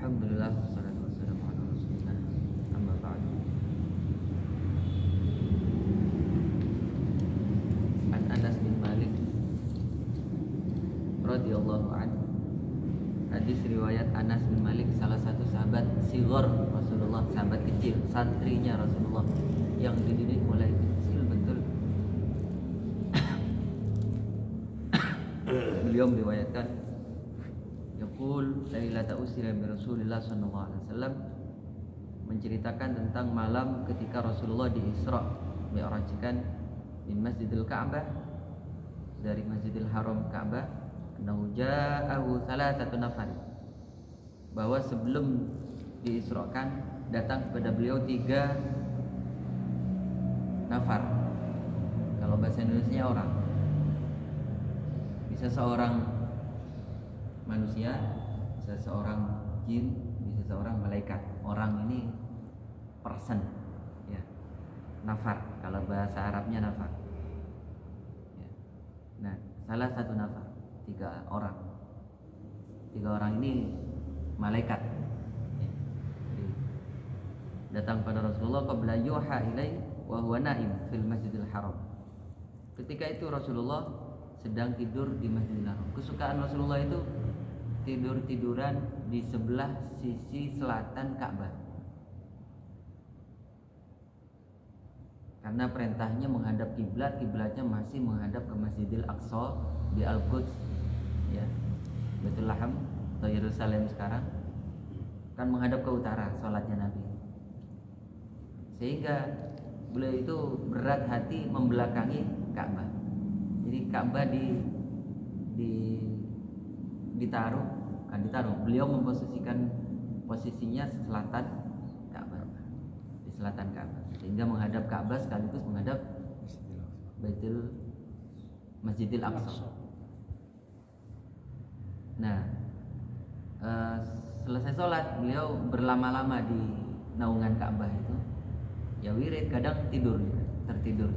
Alhamdulillah wassalatu wassalamu ala Rasulillah. Amma ba'du. An Anas bin Malik radhiyallahu anhu. Hadis riwayat Anas bin Malik, salah satu sahabat sighar Rasulullah, sahabat kecil, santrinya Rasulullah yang dididik mulai kecil betul. Beliau meriwayatkan yaqul lailata usriya bi Rasulillah sallallahu alaihi wasallam, menceritakan tentang malam ketika Rasulullah di Isra Mi'rajkan min Masjidil Ka'bah, dari Masjidil Haram Ka'bah, annahu ja'ahu salasatu nafar, bahwa sebelum diisrakan datang kepada beliau 3 nafar. Kalau bahasa Indonesia orang, bisa seorang manusia, bisa seorang jin, bisa seorang malaikat. Orang ini person, ya. Nafar, kalau bahasa Arabnya nafar, ya. Nah, salah satu nafar, 3 orang. 3 orang ini malaikat, ya. Jadi, datang pada Rasulullah qabla yuha ilai wa huwa naim fil Masjidil Haram. Ketika itu Rasulullah sedang tidur di Masjidil Haram. Kesukaan Rasulullah itu tidur-tiduran di sebelah sisi selatan Ka'bah, karena perintahnya menghadap kiblat, kiblatnya masih menghadap ke Masjidil Aqsa di Al-Quds, ya, Baitul Laham atau Yerusalem sekarang kan menghadap ke utara sholatnya Nabi, sehingga beliau itu berat hati membelakangi Ka'bah. Jadi Ka'bah ditaruh, beliau memposisikan posisinya selatan Ka'bah, di selatan Ka'bah, sehingga menghadap Ka'bah sekaligus menghadap Masjidil Aqsa. Nah, selesai sholat beliau berlama-lama di naungan Ka'bah itu, ya wirid, kadang tertidur.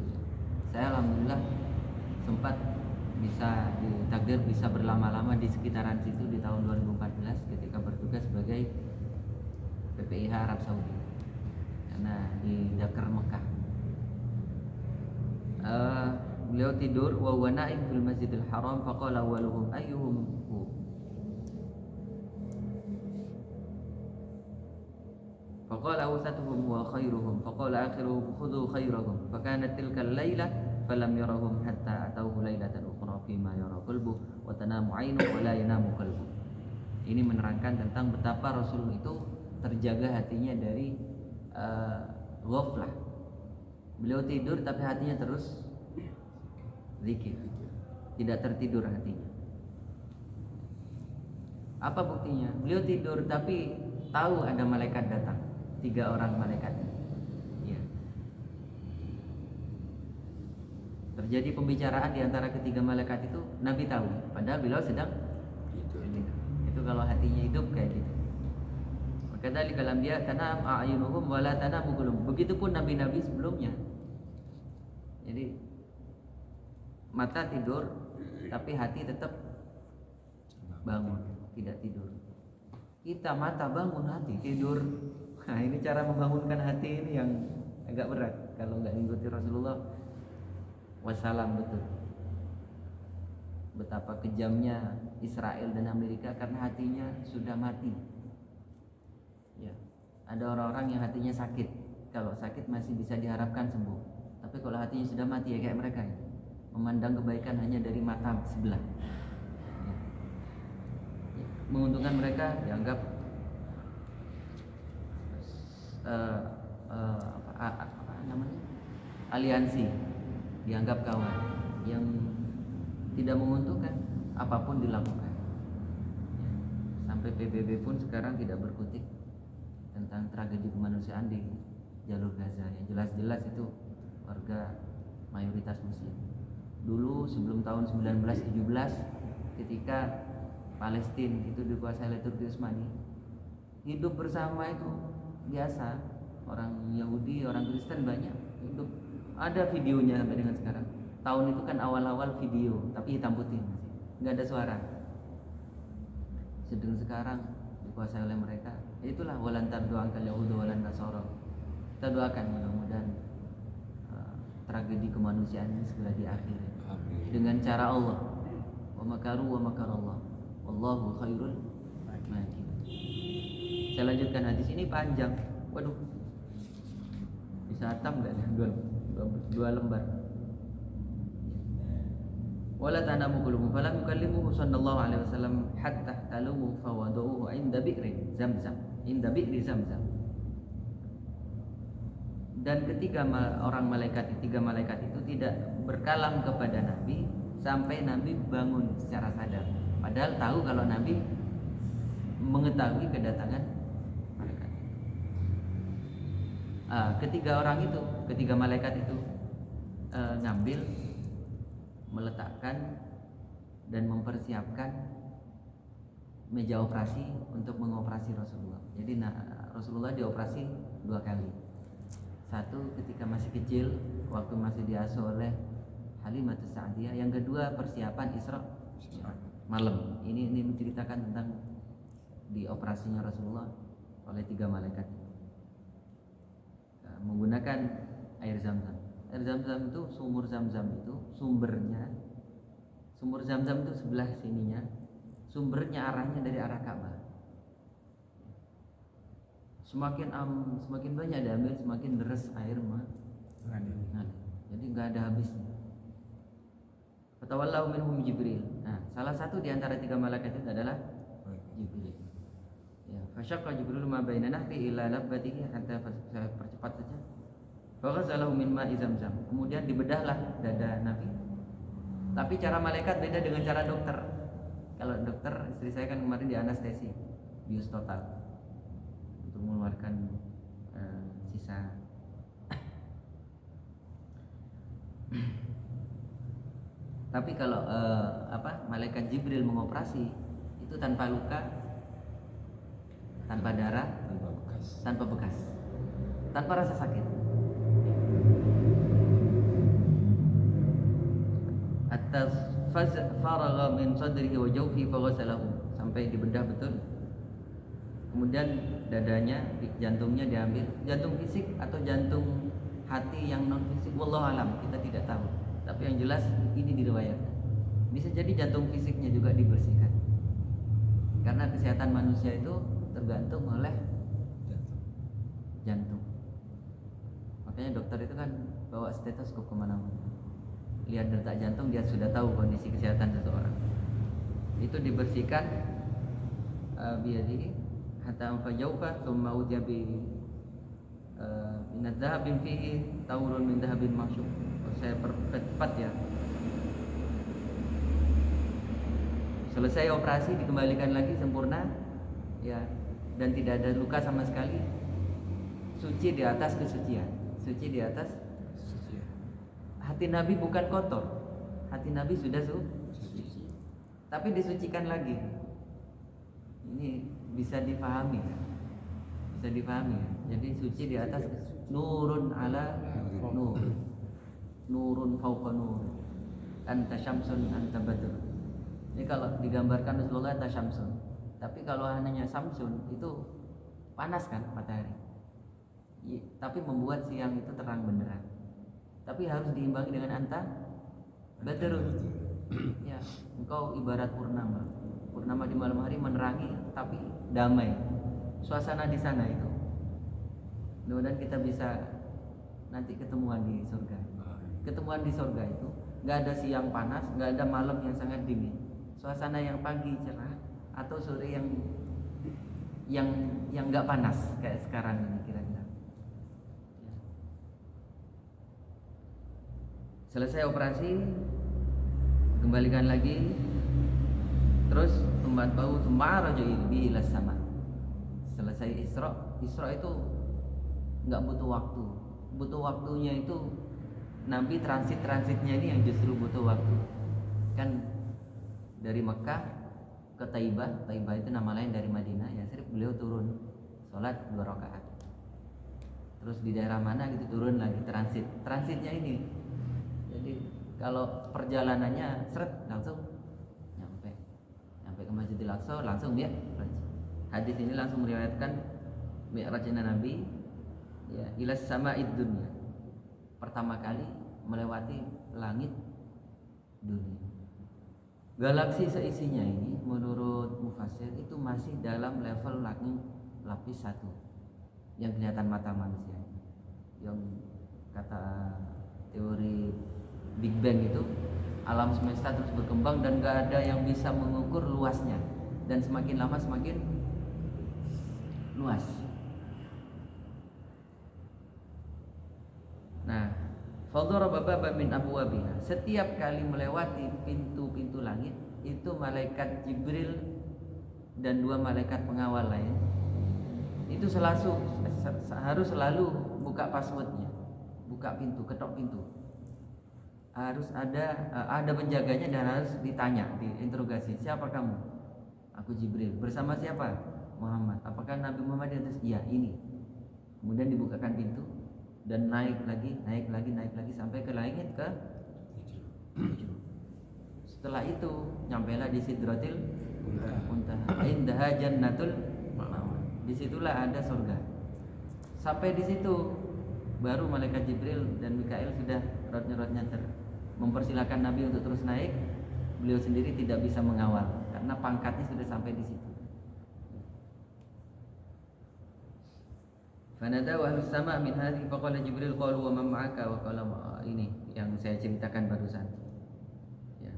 Saya alhamdulillah sempat bisa ditakdir bisa berlama-lama di sekitaran situ di tahun 2014 ketika bertugas sebagai PPIH Arab Saudi, karena di Dakar Mekah. Beliau tidur wa huwa naim fil Masjidil Haram faqala awwaluhum ayyuhum hu, faqala awsatuhum wa khairuhum faqala akhiruhum khudhu khairahum fakanat tilka al-lailah falam yarahum hatta atauhu lailatan ukhra fima yara qalbu wa tanamu 'ainu wa la yanamu qalbu. Ini menerangkan tentang betapa Rasul itu terjaga hatinya dari ghaflah. Beliau tidur tapi hatinya terus zikir, tidak tertidur hatinya. Apa buktinya? Beliau tidur tapi tahu ada malaikat datang, 3 orang malaikat. Ya. Terjadi pembicaraan di antara ketiga malaikat itu, Nabi tahu, padahal beliau sedang tidur. Itu kalau hatinya hidup kayak gitu. Makanya dalam dia tanam a'yunuhum wala tanamu qulubuhum. Begitupun nabi-nabi sebelumnya. Jadi mata tidur tapi hati tetap bangun, tidak tidur. Kita mata bangun, hati tidur. Nah, ini cara membangunkan hati ini yang agak berat kalau nggak mengikuti Rasulullah wassalam. Betul betapa kejamnya Israel dan Amerika karena hatinya sudah mati. Ya, ada orang-orang yang hatinya sakit. Kalau sakit masih bisa diharapkan sembuh, tapi kalau hatinya sudah mati, ya kayak mereka ya, memandang kebaikan hanya dari mata sebelah. Ya. Menguntungkan mereka dianggap apa namanya, aliansi, dianggap kawan. Yang tidak menguntungkan apapun dilakukan, ya. Sampai PBB pun sekarang tidak berkutik tentang tragedi kemanusiaan di jalur Gaza. Yang jelas-jelas itu warga mayoritas muslim. Dulu sebelum tahun 1917 ketika Palestina itu dikuasai oleh Turki Utsmani, hidup bersama itu biasa. Orang Yahudi, orang Kristen banyak hidup. Ada videonya sampai dengan sekarang. Tahun itu kan awal-awal video, tapi hitam putih, nggak ada suara. Sedang sekarang dikuasai oleh mereka. Itulah walan tardu'ankal yahudu walan nasara. Kita doakan mudah-mudahan tragedi kemanusiaan ini segera diakhiri dengan cara Allah. Wa makaru wa makarallah wallahu khairul makirin. Saya lanjutkan hadis ini panjang. Waduh, bisa hatam nggak ya? Dua lembar. Wala tanamu qulubuhum falam yukallimuhu sallallahu alaihi wasallam hatta talumu fawaduhu inda bi'ri zamzam. Dan ketiga tiga malaikat itu tidak berkalam kepada Nabi sampai Nabi bangun secara sadar. Padahal tahu kalau Nabi mengetahui kedatangan malaikat. Ketiga malaikat itu ngambil, meletakkan dan mempersiapkan meja operasi untuk mengoperasi Rasulullah. Jadi Rasulullah dioperasi 2 kali. Satu ketika masih kecil, waktu masih diasuh oleh Halimatus Sa'diyah. Yang kedua persiapan Isra malam. Ini menceritakan tentang dioperasinya Rasulullah oleh 3 malaikat menggunakan air Zam-Zam. Air Zam-Zam itu sumur Zam-Zam itu sumber Zam-Zam itu sebelah sininya, sumbernya arahnya dari arah Ka'bah. Semakin banyak diambil, semakin deras air mengalir. Jadi nggak ada habisnya. Fatawallahu minhum Jibril. Nah, salah satu di antara 3 malaikat itu adalah Jibril. Ya, fasyaqqa Jibril ma baina nahri ila labbatihi, hatta saya percepat saja. Faghasalahu min ma'i Zamzam. Kemudian dibedahlah dada Nabi. Tapi cara malaikat beda dengan cara dokter. Kalau dokter, istri saya kan kemarin di anestesi, bius total untuk mengeluarkan sisa. Tapi kalau malaikat Jibril mengoperasi itu tanpa luka, tanpa darah, tanpa bekas, tanpa rasa sakit. Hatta faragha min sadrihi wa jawfihi faghasalahu, sampai dibedah betul. Kemudian dadanya, jantungnya diambil, jantung fisik atau jantung hati yang non fisik, wallahu alam, kita tidak tahu. Tapi yang jelas ini diriwayatkan. Bisa jadi jantung fisiknya juga dibersihkan. Karena kesehatan manusia itu tergantung oleh jantung. Makanya dokter itu kan bawa stetoskop kemana-mana, lihat detak jantung, dia sudah tahu kondisi kesehatan seseorang. Itu dibersihkan biadihi hatta fajaufa thumma utiya bi min adh-dhahabin fihi taurun min dhahabin mahsyub. Saya percepat ya. Selesai operasi dikembalikan lagi sempurna ya, dan tidak ada luka sama sekali. Suci di atas kesucian. Suci di atas kesucian. Hati Nabi bukan kotor. Hati Nabi sudah suci. Tapi disucikan lagi. Ini bisa dipahami ya? Bisa dipahami ya? Jadi suci di atas, nurun ala nur, nurun fauqa nur, anta syamsun anta badr. Ini kalau digambarkan Rasulullah anta syamsun. Tapi kalau hanya samsun itu panas kan matahari, tapi membuat siang itu terang benderang. Tapi harus diimbangi dengan anta badrun. Ya, engkau ibarat purnama. Purnama di malam hari menerangi tapi damai. Suasana di sana itu. Mudah-mudahan kita bisa nanti ketemuan di surga. Ketemuan di surga itu nggak ada siang panas, nggak ada malam yang sangat dingin. Suasana yang pagi cerah atau sore yang nggak panas kayak sekarang ini kira-kira. Selesai operasi, kembalikan lagi, terus membantu semaraja ilbi ilas sama. Selesai Isra itu nggak butuh waktu. Butuh waktunya itu Nabi transitnya ini yang justru butuh waktu. Kan dari Mekah ke Taibah itu nama lain dari Madinah. Ya, beliau turun sholat 2 rakaat. Terus di daerah mana gitu turun lagi transitnya ini. Jadi kalau perjalanannya langsung nyampe ke Masjidil Aqsa, langsung dia Hadis ini langsung meriwayatkan mi'rajnya Nabi ya ila sama'id dunya. Pertama kali melewati langit dunia. Galaksi seisinya ini menurut mufassir itu masih dalam level langit lapis 1 yang kelihatan mata manusia. Yang kata teori Big Bang itu alam semesta terus berkembang dan gak ada yang bisa mengukur luasnya, dan semakin lama semakin luas. Nah, fadaraba baban min abwabiha. Setiap kali melewati pintu-pintu langit itu malaikat Jibril dan 2 malaikat pengawal lain itu harus selalu buka passwordnya, buka pintu, ketok pintu. Harus ada penjaganya dan harus ditanya, diinterogasi, siapa kamu? Aku Jibril. Bersama siapa? Muhammad. Apakah Nabi Muhammad? Iya, ini. Kemudian dibukakan pintu dan naik lagi sampai ke langit ke 7. Setelah itu nyampailah di Sidratil Muntaha. Indaha Jannatul Ma'wa. Disitulah ada surga. Sampai di situ baru malaikat Jibril dan Mikail sudah rod-rodnya mempersilakan Nabi untuk terus naik. Beliau sendiri tidak bisa mengawal karena pangkatnya sudah sampai di situ. Fanada wa ahlus sama' min hadhihi faqala Jibril qalu wa man ma'aka wa qala ini yang saya ceritakan barusan. Ya.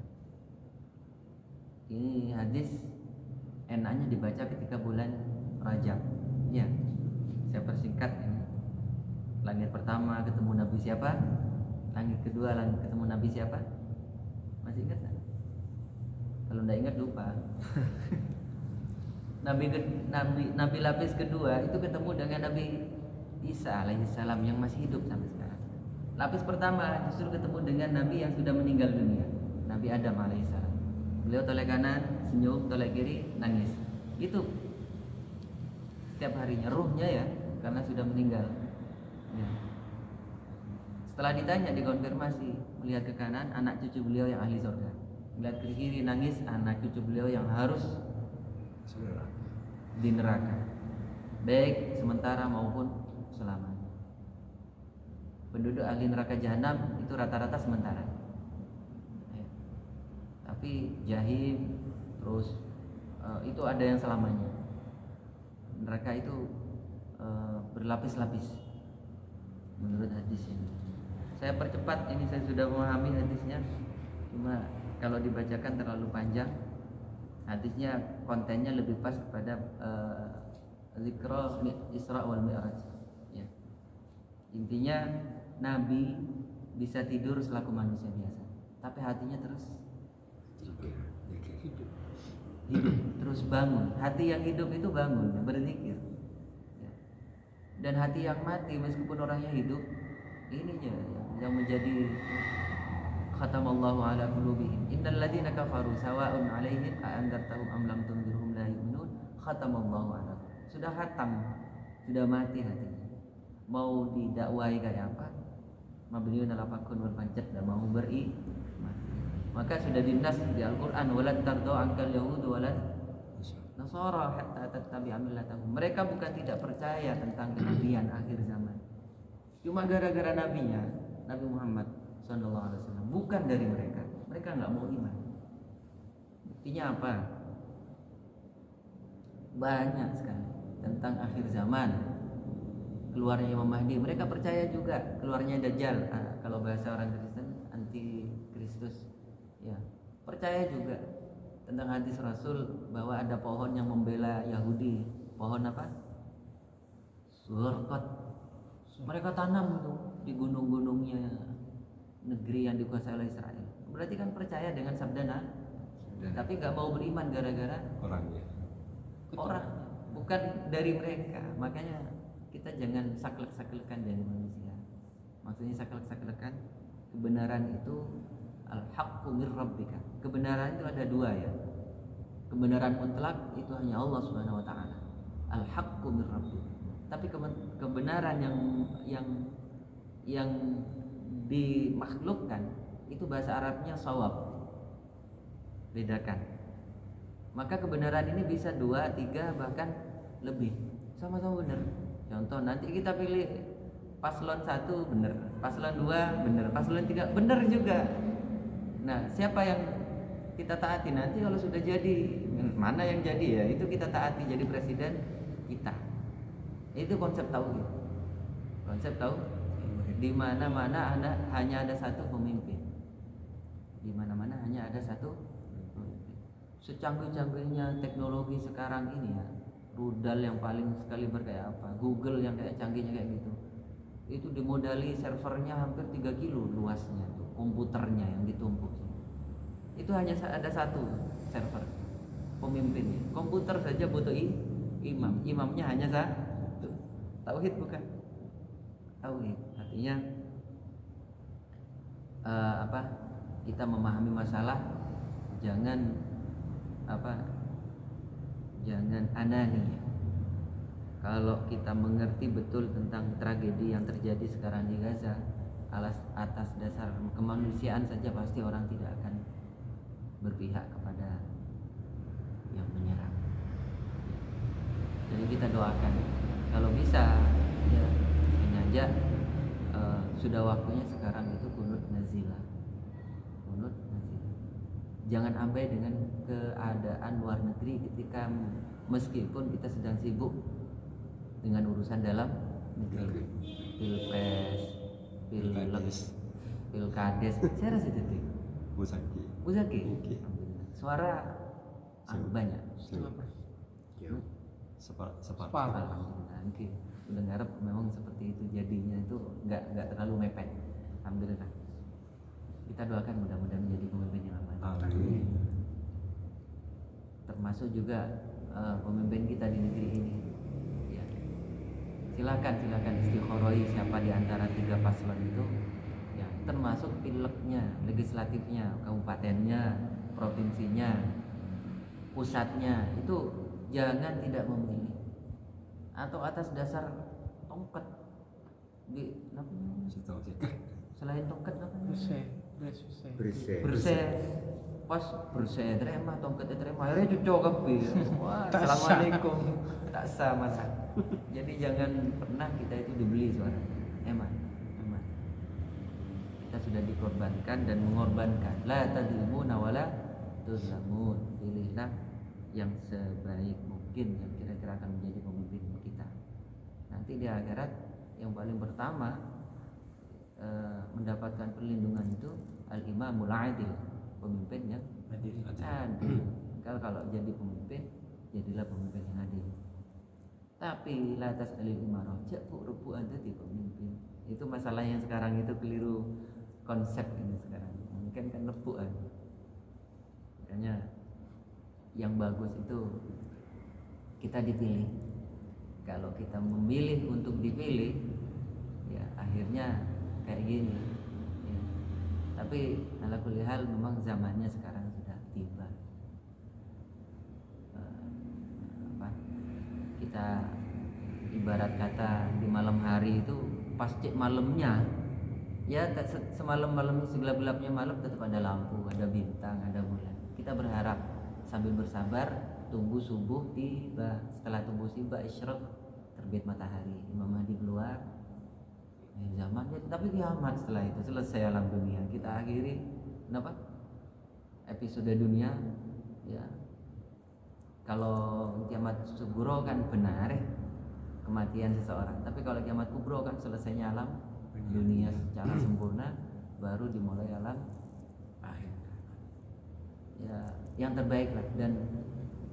Ini hadis enaknya dibaca ketika bulan Rajab. Ya. Saya persingkat ini. Langit pertama ketemu Nabi siapa? Langit kedua ketemu Nabi siapa? Masih ingat tak? Kalau enggak ingat lupa. Nabi lapis kedua itu ketemu dengan Nabi Isa alaihissalam yang masih hidup sampai sekarang. Lapis pertama justru ketemu dengan Nabi yang sudah meninggal dunia, Nabi Adam alaihissalam. Beliau toleh kanan senyum, toleh kiri nangis. Itu setiap harinya, ruhnya ya, karena sudah meninggal ya. Setelah ditanya, dikonfirmasi, melihat ke kanan anak cucu beliau yang ahli surga, melihat ke kiri nangis anak cucu beliau yang harus di neraka, baik sementara maupun selamanya. Penduduk ahli neraka jahanam itu rata-rata sementara ya. Tapi jahim terus itu ada yang selamanya. Neraka itu berlapis-lapis menurut hadis ini. Saya percepat, ini saya sudah memahami hadisnya, cuma kalau dibacakan terlalu panjang. Hadisnya kontennya lebih pas kepada Zikra Isra wal Mi'raj ya. Intinya Nabi bisa tidur selaku manusia biasa, tapi hatinya terus hidup, terus bangun. Hati yang hidup itu bangun, berzikir ya. Dan hati yang mati meskipun orangnya hidup, ini yang menjadi khatamallahu ala qulubihim innal ladzina kafaru sawa'un 'alaihim a andartahum am lam tunzirhum la yu'minun khatamallahu ala. Sudah khatam, sudah mati hatinya. Mau didakwai kayak apa? Mabniun ala fakun wal pancet, dan mau beriman. Maka sudah dinas di Al-Qur'an walan tardu ankal yahud walan nasara hatta tattabi'a millatahum. Mereka bukan tidak percaya tentang kenabian akhir zaman, cuma gara-gara nabinya Nabi Muhammad sallallahu alaihi wasallam, bukan dari mereka. Mereka nggak mau iman. Buktinya apa? Banyak sekali tentang akhir zaman, keluarnya Imam Mahdi. Mereka percaya juga keluarnya Dajjal. Kalau bahasa orang Kristen, anti Kristus. Ya, percaya juga tentang hadis Rasul bahwa ada pohon yang membela Yahudi. Pohon apa? Surkot. Mereka tanam itu di gunung-gunungnya negeri yang dikuasai oleh Israel. Berarti kan percaya dengan sabda Nabi, tapi nggak mau beriman gara-gara orang, bukan dari mereka. Makanya kita jangan saklek-saklekan dari manusia. Maksudnya saklek-saklekan, kebenaran itu al-haqqu mir rabbika. Kebenaran itu ada dua ya. Kebenaran mutlak itu hanya Allah Subhanahu wa taala. Al-haqqu mir rabbika. Tapi kebenaran yang dimakhlukkan itu bahasa Arabnya shawab. Bedakan. maka kebenaran ini bisa 2, 3 bahkan lebih sama-sama benar. Contoh nanti kita pilih paslon 1 benar, paslon 2 benar, paslon 3 benar juga. Nah, siapa yang kita taati nanti kalau sudah jadi, mana yang jadi ya itu kita taati jadi presiden kita. Itu konsep tauhid. Konsep tauhid di mana-mana hanya ada satu pemimpin. Di mana-mana hanya ada satu pemimpin. Secanggih-canggihnya teknologi sekarang ini ya, rudal yang paling sekali kayak apa, Google yang kayak canggihnya kayak gitu. Itu dimodali servernya hampir 3 kilo luasnya tuh, komputernya yang ditumpuk. Itu hanya ada satu server pemimpinnya. Komputer saja butuh imam. Imamnya hanya satu. Tauhid bukan? Tauhid. Artinya kita memahami masalah jangan jangan anani. Kalau kita mengerti betul tentang tragedi yang terjadi sekarang di Gaza atas dasar kemanusiaan saja, pasti orang tidak akan berpihak kepada yang menyerang. Jadi kita doakan kalau bisa ya sengaja sudah waktunya sekarang itu kunut nazilah. Kunut nazilah. Jangan abai dengan keadaan luar negeri ketika meskipun kita sedang sibuk dengan urusan dalam negeri. Pilpres, pilkades. Saya rasa itu. Buzaki. Suara banyak. Separuh. Oke. Udah ngarep memang seperti itu jadinya itu nggak terlalu mepet. Alhamdulillah. Kita doakan mudah-mudahan menjadi pemimpin yang aman. Amin. Termasuk juga pemimpin kita di negeri ini. Ya. Silakan istikharoi siapa di antara 3 paslon itu. Ya, termasuk pileknya, legislatifnya, kabupatennya, provinsinya, pusatnya itu jangan tidak memilih atau atas dasar tongkat selain tongkat apa berse terima tongkat terima akhirnya cocok kabeh. Wah, assalamualaikum tak sama. Jadi jangan pernah kita itu dibeli suara. Eman kita sudah dikorbankan dan mengorbankan. La tadlimuna wala tuzlamun. Pilihlah yang sebaik mungkin yang kira-kira akan menjadi pemimpin kita. Nanti di akhirat yang paling pertama mendapatkan perlindungan itu al-imamul adil, pemimpin yang adil. Kalau jadi pemimpin, jadilah pemimpin yang adil. Tapi la tas'alil imarah, jak rebu anda di pemimpin. Itu masalah yang sekarang itu keliru konsep ini sekarang. Mungkin kan rebuan. Makanya yang bagus itu kita dipilih. Kalau kita memilih untuk dipilih, ya akhirnya kayak gini. Ya. Tapi ala kulli hal memang zamannya sekarang sudah tiba. Kita ibarat kata di malam hari itu pasti malamnya, ya semalam-malam segelap-gelapnya malam tetap ada lampu, ada bintang, ada bulan. Kita berharap sambil bersabar tunggu subuh tiba. Setelah tunggu tiba isyraq, terbit matahari, Imam Mahdi keluar. Zamannya tapi kiamat. Setelah itu selesai alam dunia, kita akhiri episode dunia ya. Kalau kiamat sugro kan benar kematian seseorang, tapi kalau kiamat kubro kan selesainya alam dunia secara sempurna, baru dimulai alam akhir. Ya, yang terbaik lah. Dan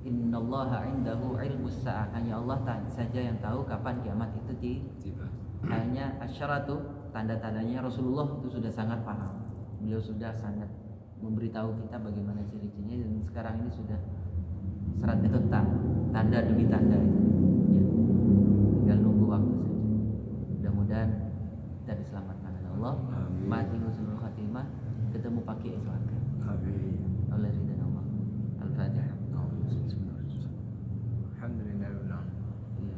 innallaha indahu ilmus sa'ah, hanya Allah saja yang tahu kapan kiamat itu tiba. Hanya asyaratu, tanda-tandanya Rasulullah itu sudah sangat paham. Beliau sudah sangat memberitahu kita bagaimana ciri-cirinya, dan sekarang ini sudah serat itu tanda demi tanda itu. Ya. Tinggal nunggu waktu saja. Mudah-mudahan kita diselamatkan oleh Allah. Mati husnul khatimah, ketemu pakai surga. Amin. Oleh ridha Allah. Al-Fatihah. Alhamdulillah. Iya.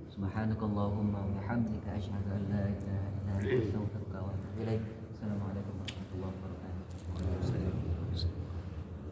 Subhanakallahumma wa bihamdika asyhadu an la ilaha illa anta astaghfiruka wa atubu ilaik. Assalamualaikum warahmatullahi wabarakatuh. warahmatullahi wabarakatuh.